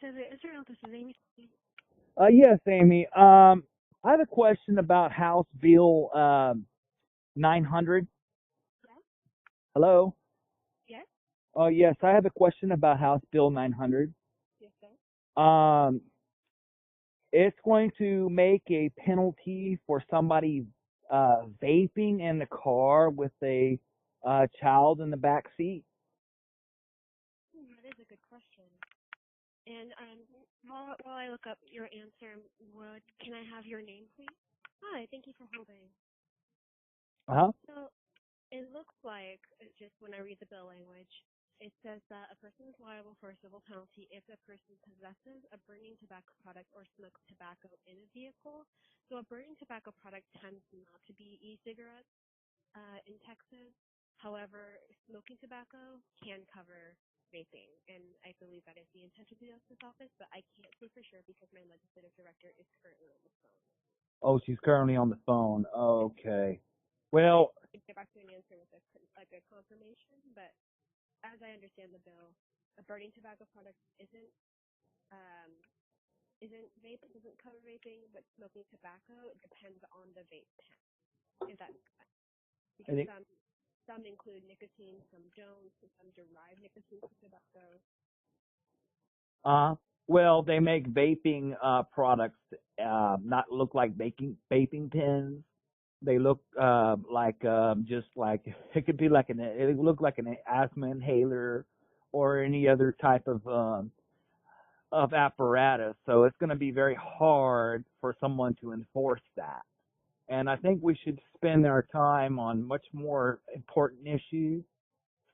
Celia Isreal, this is Amy. Yes, Amy. I have a question about House Bill 900. Yes, Hello? yes, Oh, yes, I have a question about House Bill 900. yes, sir. Um, it's going to make a penalty for somebody vaping in the car with a child in the back seat. That is a good question. And while I look up your answer, can I have your name, please? Hi, thank you for holding. Uh-huh. So it looks like, just when I read the bill language, it says that a person is liable for a civil penalty if a person possesses a burning tobacco product or smokes tobacco in a vehicle. So a burning tobacco product tends not to be e-cigarettes in Texas. However, smoking tobacco can cover vaping, and I believe that is the intent of the justice office, but I can't say for sure because my legislative director is currently on the phone. Oh, she's currently on the phone. Okay. So I Well, can get back to an answer with a confirmation, but as I understand the bill, a burning tobacco product um, isn't vape, it doesn't cover vaping, but smoking tobacco, it depends on the vape pen, if that makes sense. I Because think some include nicotine, some don't, some derive nicotine from tobacco. Uh, well, they make vaping products not look like vaping pens. They look like just like it could be like it look like an asthma inhaler or any other type of apparatus. So it's going to be very hard for someone to enforce that. And I think we should spend our time on much more important issues,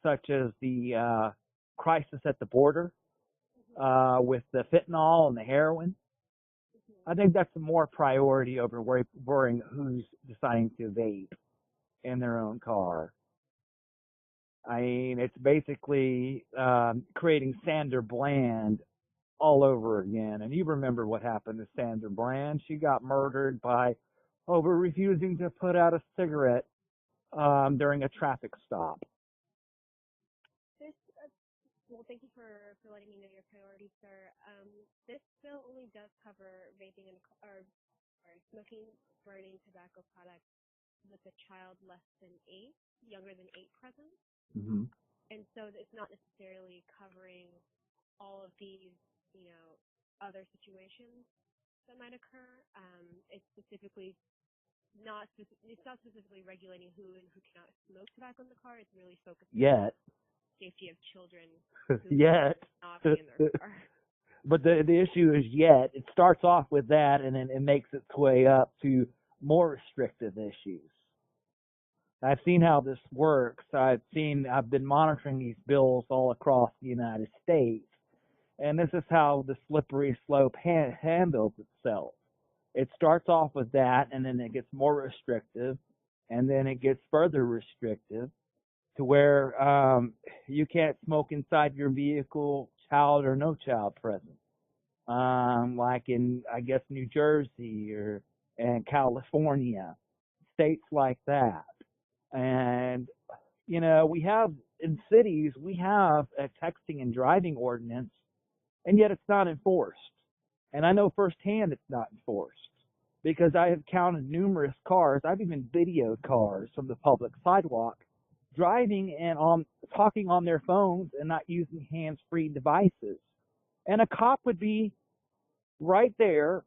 such as the crisis at the border with the fentanyl and the heroin. I think that's a more priority over worrying who's deciding to vape in their own car. I mean, it's basically creating Sandra Bland all over again. And you remember what happened to Sandra Bland? She got murdered by over refusing to put out a cigarette during a traffic stop. This, well, thank you for letting me know your priorities, sir. This bill only does cover vaping or smoking, burning tobacco products with a child less than 8, younger than 8 present. Hmm. And so it's not necessarily covering all of these, other situations that might occur. It's specifically it's not specifically regulating who and who cannot smoke tobacco in the car. It's really focusing on Yet, safety of children who yet. cannot be in their car. But the issue is yet it starts off with that and then it makes its way up to more restrictive issues. I've seen how this works. I've been monitoring these bills all across the United States, and this is how the slippery slope handles itself. It starts off with that, and then it gets more restrictive, and then it gets further restrictive to where you can't smoke inside your vehicle, child or no child present. Like in, I guess, New Jersey or and California, states like that. And, we have in cities, we have a texting and driving ordinance, and yet it's not enforced. And I know firsthand it's not enforced because I have counted numerous cars. I've even videoed cars from the public sidewalk driving and talking on their phones and not using hands-free devices. And a cop would be right there,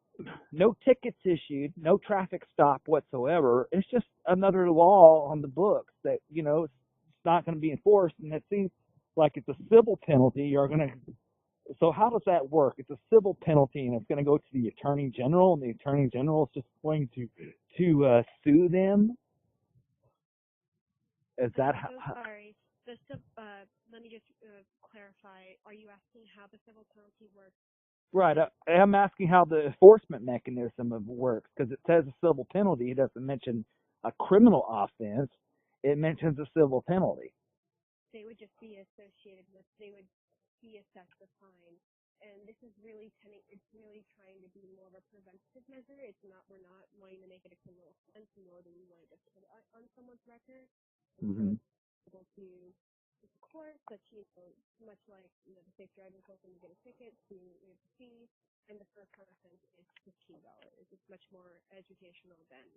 no tickets issued, no traffic stop whatsoever. It's just another law on the books that, it's not going to be enforced. And it seems like it's a civil penalty. So how does that work? It's a civil penalty and it's going to go to the attorney general, and the attorney general is just going to sue them. Is that I'm so sorry. Let me just clarify. Are you asking how the civil penalty works? right? I'm asking how the enforcement mechanism works because it says a civil penalty. It doesn't mention a criminal offense. It mentions a civil penalty. They would just be associated with. They would be assessed a fine. And this is it's really trying to be more of a preventative measure. We're not wanting to make it a criminal offense, nor do we want it to put it on someone's record. And so Hmm. it's able to it's a course that's, much like, the safe driving course when you get a ticket, so you have a fee, and the first time offense is $15. It's much more educational than,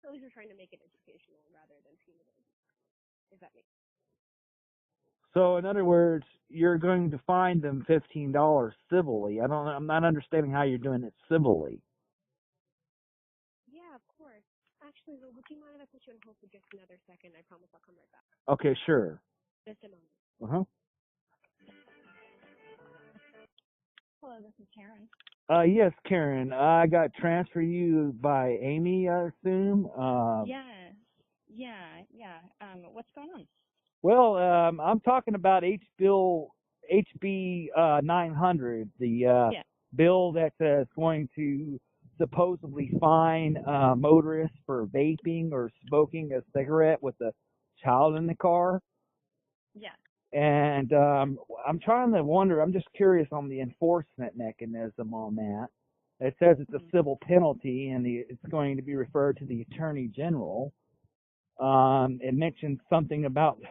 at least we're trying to make it educational rather than punitive, if that makes sense. So, in other words, you're going to fine them $15 civilly. I'm not understanding how you're doing it civilly. Yeah, of course. Actually, would you mind if I put you on hold for just another second? I promise I'll come right back. Okay, sure. Just a moment. Uh-huh. Hello, this is Karen. Yes, Karen. I got transferred you by Amy, I assume. Yeah. What's going on? Well, I'm talking about HB 900, the bill that's going to supposedly fine motorists for vaping or smoking a cigarette with a child in the car. Yeah. And I'm trying to wonder, I'm just curious on the enforcement mechanism on that. It says it's a civil penalty, and it's going to be referred to the Attorney General. It mentions something about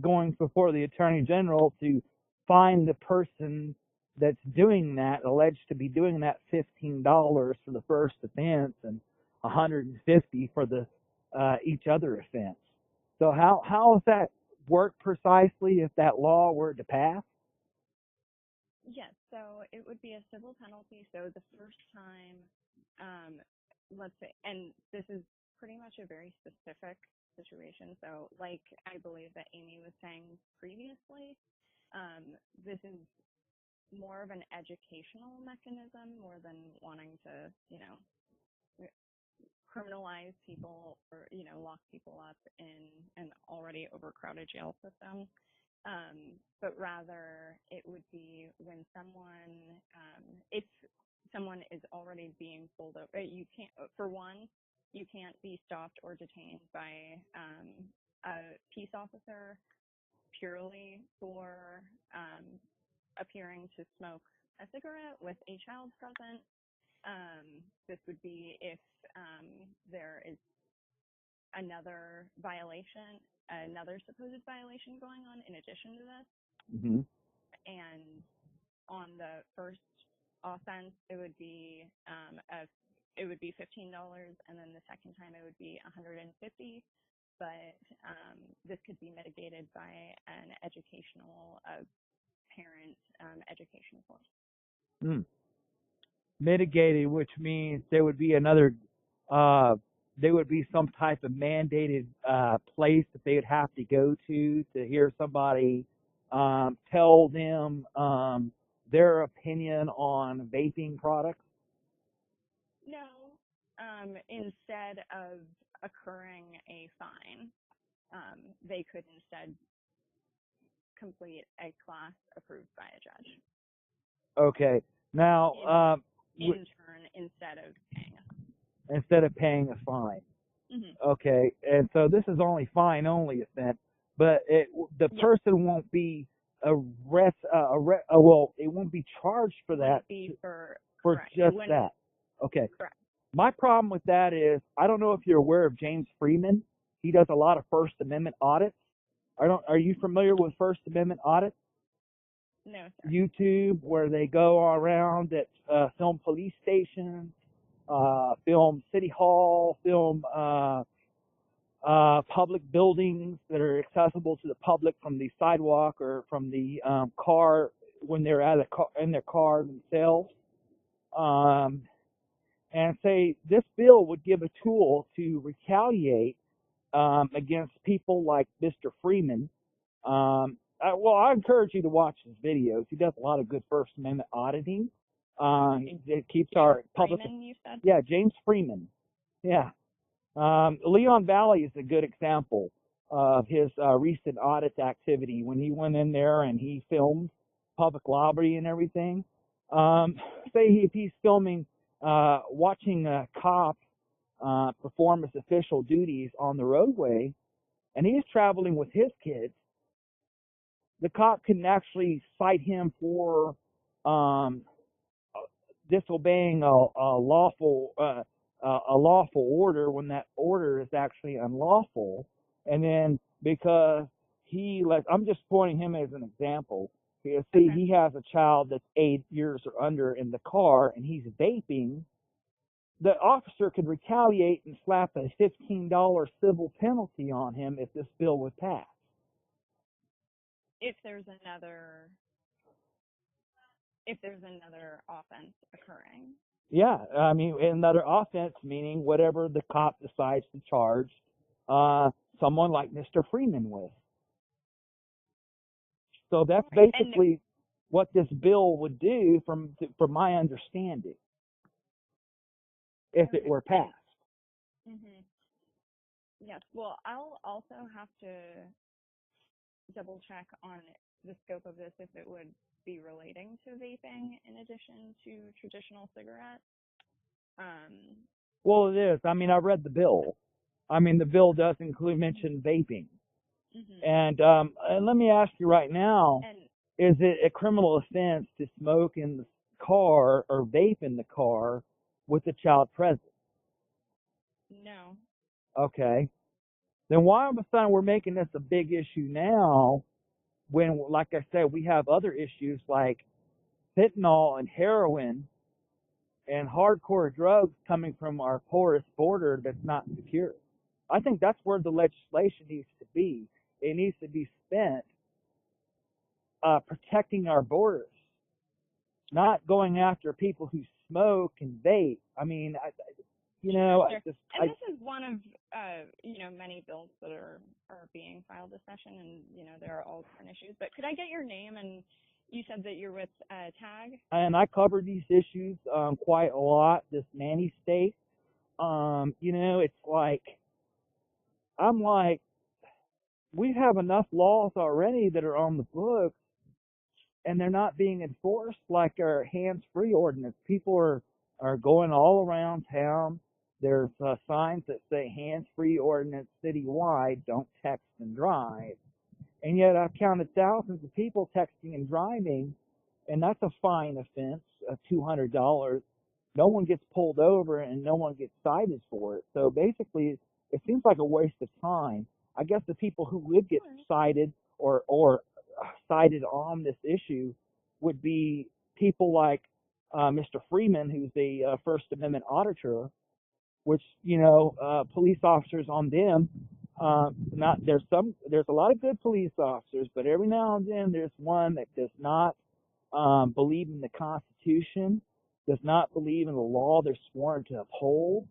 going before the Attorney General to fine the person that's doing that, alleged to be doing that, $15 for the first offense and $150 for the each other offense. So how does that work precisely if that law were to pass? Yes, so it would be a civil penalty. So the first time, let's say, and this is pretty much a very specific situation. So like I believe that Amy was saying previously, this is more of an educational mechanism more than wanting to, criminalize people or, lock people up in an already overcrowded jail system. But rather it would be when someone, if someone is already being pulled over, you can't, for one, you can't be stopped or detained by a peace officer purely for appearing to smoke a cigarette with a child present. This would be if there is another violation, another supposed violation going on in addition to this. Mm-hmm. And on the first offense, it would be $15, and then the second time it would be $150. But this could be mitigated by an educational parent education course. Mitigated, which means there would be there would be some type of mandated place that they would have to go to hear somebody tell them their opinion on vaping products. No, instead of occurring a fine, they could instead complete a class approved by a judge. Okay. Now, in turn, instead of paying a fine. Mm-hmm. Okay, and so this is only fine only offense, but the person won't be well, it won't be charged for that. For just that. Okay. Correct. My problem with that is I don't know if you're aware of James Freeman. He does a lot of First Amendment audits. Are you familiar with First Amendment audits? No, sir. YouTube, where they go around at film police stations, film city hall, film public buildings that are accessible to the public from the sidewalk or from the car when they're in their car themselves. And say this bill would give a tool to retaliate against people like Mr. Freeman. I encourage you to watch his videos. He does a lot of good First Amendment auditing. It keeps our public. Freeman, you said? Yeah, James Freeman. Yeah. Leon Valley is a good example of his recent audit activity when he went in there and he filmed public lobby and everything. Say if he's filming, watching a cop perform his official duties on the roadway, and he's traveling with his kids, the cop can actually cite him for disobeying a lawful order when that order is actually unlawful. And then because I'm just pointing him as an example. See, Okay. he has a child that's 8 years or under in the car, and he's vaping. The officer could retaliate and slap a $15 civil penalty on him if this bill would pass. If there's another offense occurring. Yeah, I mean, another offense, meaning whatever the cop decides to charge someone like Mr. Freeman with. So that's basically what this bill would do, from my understanding, if it were passed. Mm-hmm. Yes. Well, I'll also have to double check on the scope of this, if it would be relating to vaping in addition to traditional cigarettes. Well, it is. I mean, I read the bill. I mean, the bill does mention vaping. Mm-hmm. And let me ask you right now, is it a criminal offense to smoke in the car or vape in the car with a child present? No. Okay. Then why all of a sudden we're making this a big issue now when, like I said, we have other issues like fentanyl and heroin and hardcore drugs coming from our porous border that's not secure? I think that's where the legislation needs to be. It needs to be spent protecting our borders, not going after people who smoke and vape. I mean, Sure. This is one of many bills that are being filed this session, and there are all different issues. But could I get your name? And you said that you're with TAG. And I cover these issues quite a lot. This nanny state, it's like we have enough laws already that are on the books, and they're not being enforced, like our hands-free ordinance. People are going all around town. There's signs that say hands-free ordinance citywide, don't text and drive. And yet I've counted thousands of people texting and driving, and that's a fine offense, $200. No one gets pulled over and no one gets cited for it. So basically, it seems like a waste of time. I guess the people who would get cited or cited on this issue would be people like Mr. Freeman, who's the First Amendment auditor, which police officers on them. There's a lot of good police officers, but every now and then there's one that does not believe in the Constitution, does not believe in the law they're sworn to uphold,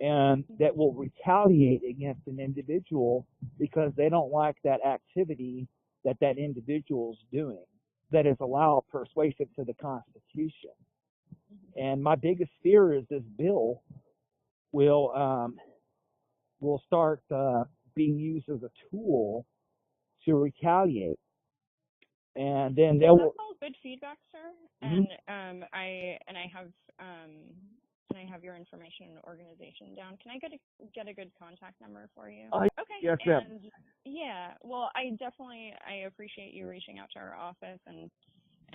and that will retaliate against an individual because they don't like that activity that individual's doing that is allowed persuasive to the Constitution. And my biggest fear is this bill will start being used as a tool to retaliate, and then that's all good feedback, sir. Mm-hmm. And I have your information and organization down. Can I get a good contact number for you? Okay. Yes, and yeah, well, I appreciate you reaching out to our office and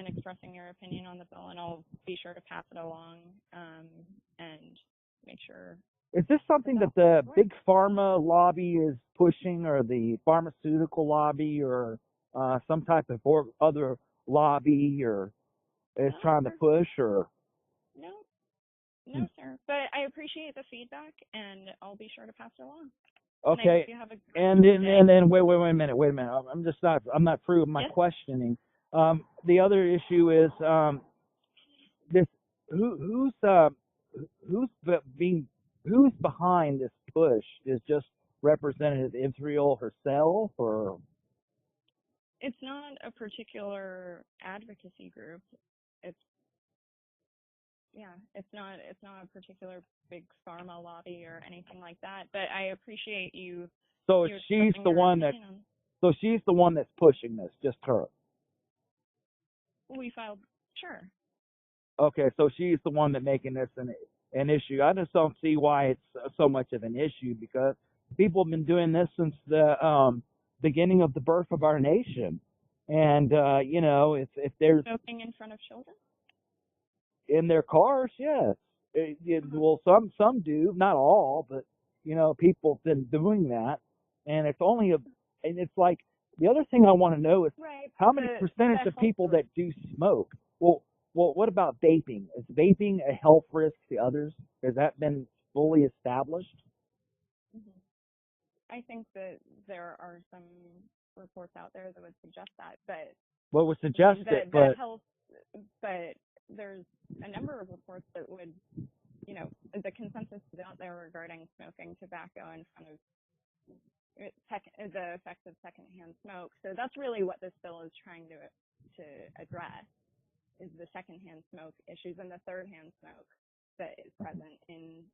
expressing your opinion on the bill, and I'll be sure to pass it along and make sure. Is this something that the big pharma lobby is pushing, or the pharmaceutical lobby, or some type of other lobby, or is trying to push, or? No, sir. But I appreciate the feedback, and I'll be sure to pass it along. Okay. And then wait a minute. I'm not through with my questioning. The other issue is this: who's behind this push? Is just Representative Isreal herself, or? It's not a particular advocacy group. It's not a particular big pharma lobby or anything like that. But I appreciate you. So she's the one that's pushing this, just her. We filed, sure. Okay, so she's the one that making this an issue. I just don't see why it's so much of an issue, because people have been doing this since the beginning of the birth of our nation. And if there's smoking in front of children in their cars, yes. Well, some do, not all, but people have been doing that, and it's like The other thing I want to know is Right. how many percentage the of people health that do smoke? Well, what about vaping? Is vaping a health risk to others? Has that been fully established? Mhm. I think that there are some reports out there that would suggest that, but Well, it would I mean, suggest it, but but there's a number of reports that would, the consensus is out there regarding smoking tobacco in front of the effects of secondhand smoke. So that's really what this bill is trying to address, is the secondhand smoke issues and the third-hand smoke that is present in,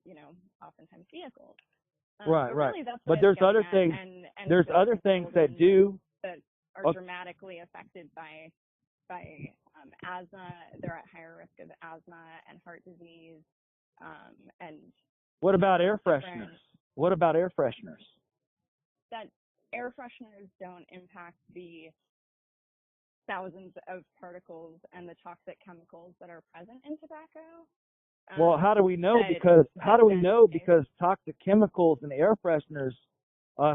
oftentimes vehicles. right. But really, that's But what there's it's getting other at, things. and There's those other things people that do. that are dramatically affected by asthma. They're at higher risk of asthma and heart disease. And What about air different- fresheners? What about air fresheners? That air fresheners don't impact the thousands of particles and the toxic chemicals that are present in tobacco. Well, how do we know? Because toxic chemicals and air fresheners,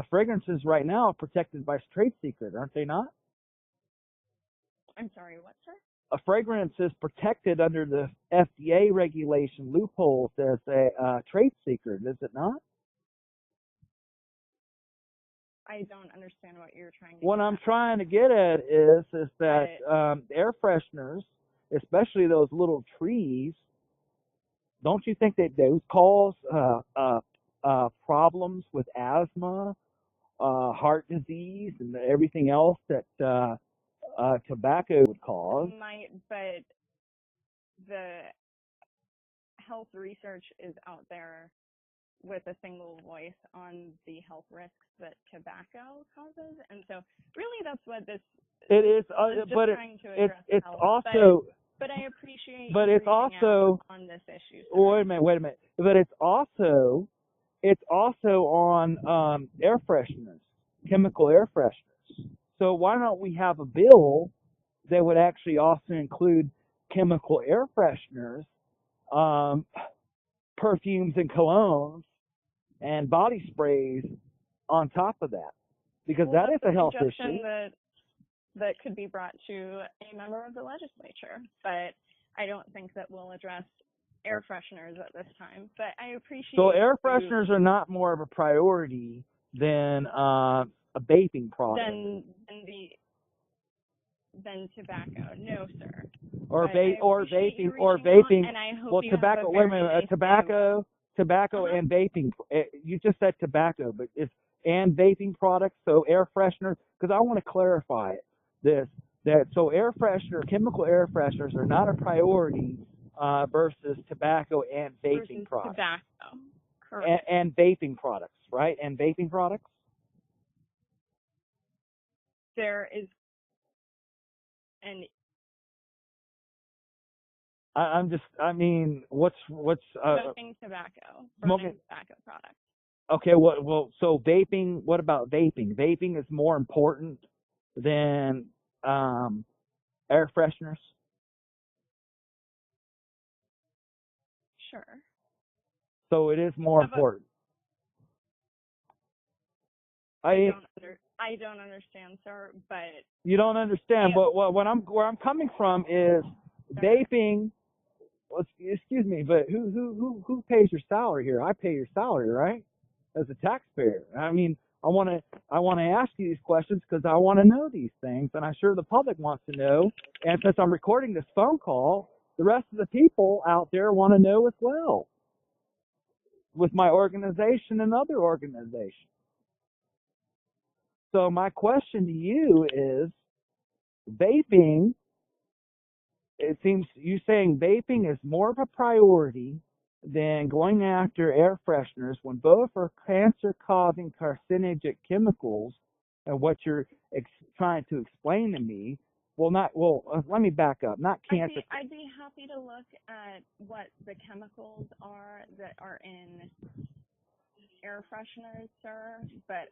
fragrances right now are protected by trade secret, aren't they not? I'm sorry, what, sir? A fragrance is protected under the FDA regulation loopholes as a trade secret, is it not? I don't understand what you're trying to What get I'm at. trying to get at is that air fresheners, especially those little trees, don't you think that those cause problems with asthma, heart disease, and everything else that tobacco would cause? Might, but the health research is out there with a single voice on the health risks that tobacco causes, and so really that's what this it is. but it's health. also. But I appreciate. But it's also on this issue. Wait a minute. But it's also on air fresheners, chemical air fresheners. So why don't we have a bill that would actually also include chemical air fresheners, perfumes and colognes, and body sprays on top of that? Because that is a health issue. That could be brought to a member of the legislature, but I don't think that we'll address air fresheners at this time. But I appreciate. So air fresheners are not more of a priority than a vaping product. Than tobacco, no, sir. Vaping. And I hope well, you tobacco. Have a wait a very minute. nice Tobacco and vaping. You just said tobacco, but it's and vaping products. So air fresheners. Because I want to clarify chemical air fresheners are not a priority versus tobacco and vaping products. Tobacco, correct. And vaping products, right? And vaping products. There is, and what's smoking tobacco, smoking tobacco products. Okay, so vaping. What about vaping? Vaping is more important than air fresheners. Sure. So it is more important. I don't understand, sir, but you don't understand. But where I'm coming from is vaping. Well, excuse me, but who pays your salary here? I pay your salary, right? As a taxpayer. I mean, I want to ask you these questions because I want to know these things, and I'm sure the public wants to know. And since I'm recording this phone call, the rest of the people out there want to know as well, with my organization and other organizations. So my question to you is, vaping, it seems you saying vaping is more of a priority than going after air fresheners when both are cancer-causing carcinogenic chemicals, and what you're trying to explain to me. Let me back up. Not cancer. I'd be happy to look at what the chemicals are that are in air fresheners, sir, but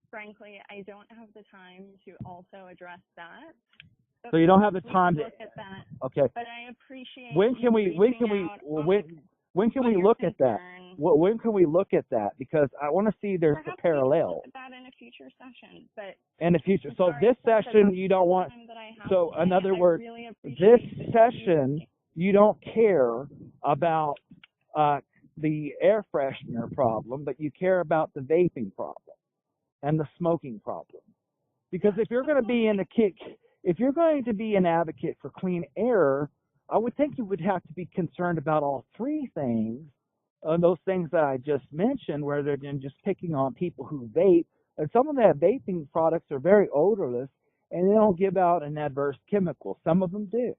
frankly, I don't have the time to also address that. So you don't have the time to look at that. Okay. But I appreciate. When can we look at that? when can we look at that? Because I want to see there's a parallel. Look at that in a future session, but in the future. So this session you don't want. So in other words, this session you don't care about the air freshener problem, but you care about the vaping problem and the smoking problem. Because if you're going to be if you're going to be an advocate for clean air, I would think you would have to be concerned about all three things, those things that I just mentioned, rather than just picking on people who vape. And some of that vaping products are very odorless, and they don't give out an adverse chemical. Some of them do.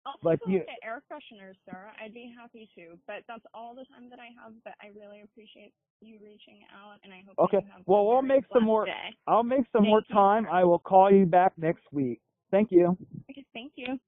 I'll take a look at air fresheners, Sarah. I'd be happy to, but that's all the time that I have. But I really appreciate you reaching out, and I hope that you have I'll make some more. day. I'll make some more time. I will call you back next week. Thank you. Okay, thank you.